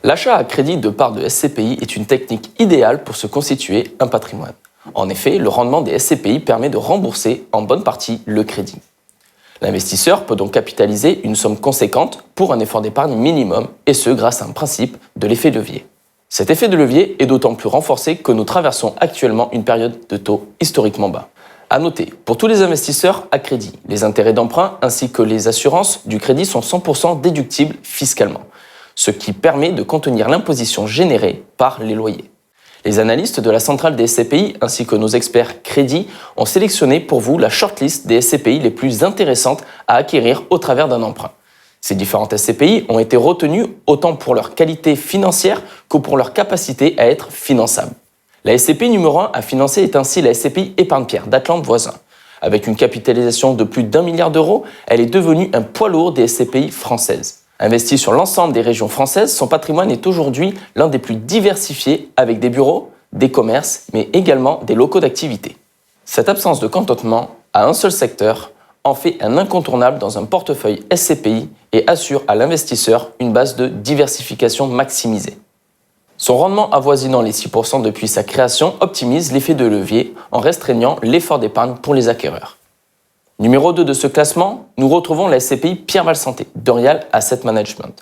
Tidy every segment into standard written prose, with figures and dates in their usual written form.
L'achat à crédit de parts de SCPI est une technique idéale pour se constituer un patrimoine. En effet, le rendement des SCPI permet de rembourser en bonne partie le crédit. L'investisseur peut donc capitaliser une somme conséquente pour un effort d'épargne minimum, et ce grâce à un principe de l'effet de levier. Cet effet de levier est d'autant plus renforcé que nous traversons actuellement une période de taux historiquement bas. À noter, pour tous les investisseurs à crédit, les intérêts d'emprunt ainsi que les assurances du crédit sont 100% déductibles fiscalement, ce qui permet de contenir l'imposition générée par les loyers. Les analystes de la centrale des SCPI ainsi que nos experts crédit ont sélectionné pour vous la shortlist des SCPI les plus intéressantes à acquérir au travers d'un emprunt. Ces différentes SCPI ont été retenues autant pour leur qualité financière que pour leur capacité à être finançables. La SCPI numéro 1 à financer est ainsi la SCPI Épargne-Pierre d'Atlante Voisin. Avec une capitalisation de plus d'1 milliard d'euros, elle est devenue un poids lourd des SCPI françaises. Investi sur l'ensemble des régions françaises, son patrimoine est aujourd'hui l'un des plus diversifiés avec des bureaux, des commerces, mais également des locaux d'activité. Cette absence de cantonnement à un seul secteur en fait un incontournable dans un portefeuille SCPI et assure à l'investisseur une base de diversification maximisée. Son rendement avoisinant les 6% depuis sa création optimise l'effet de levier en restreignant l'effort d'épargne pour les acquéreurs. Numéro 2 de ce classement, nous retrouvons la SCPI Pierre Val Santé d'Orial Asset Management.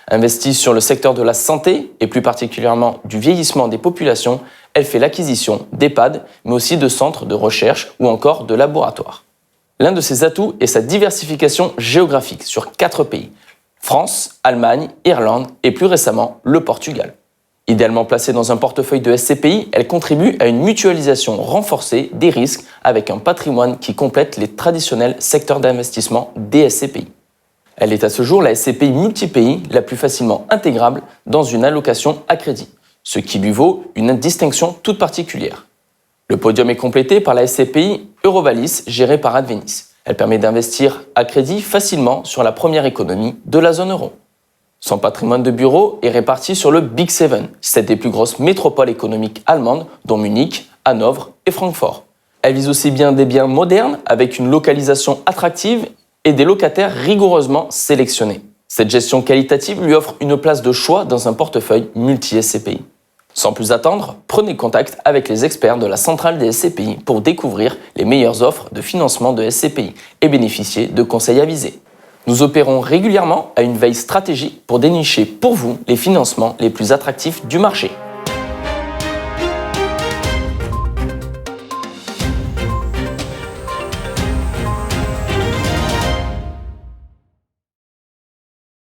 Investie sur le secteur de la santé et plus particulièrement du vieillissement des populations, elle fait l'acquisition d'EHPAD mais aussi de centres de recherche ou encore de laboratoires. L'un de ses atouts est sa diversification géographique sur 4 pays, France, Allemagne, Irlande et plus récemment le Portugal. Idéalement placée dans un portefeuille de SCPI, elle contribue à une mutualisation renforcée des risques avec un patrimoine qui complète les traditionnels secteurs d'investissement des SCPI. Elle est à ce jour la SCPI multi-pays la plus facilement intégrable dans une allocation à crédit, ce qui lui vaut une distinction toute particulière. Le podium est complété par la SCPI Eurovalis gérée par Advenis. Elle permet d'investir à crédit facilement sur la première économie de la zone euro. Son patrimoine de bureau est réparti sur le Big Seven, 7 des plus grosses métropoles économiques allemandes, dont Munich, Hanovre et Francfort. Elle vise aussi bien des biens modernes avec une localisation attractive et des locataires rigoureusement sélectionnés. Cette gestion qualitative lui offre une place de choix dans un portefeuille multi-SCPI. Sans plus attendre, prenez contact avec les experts de la centrale des SCPI pour découvrir les meilleures offres de financement de SCPI et bénéficier de conseils avisés. Nous opérons régulièrement à une veille stratégique pour dénicher pour vous les financements les plus attractifs du marché.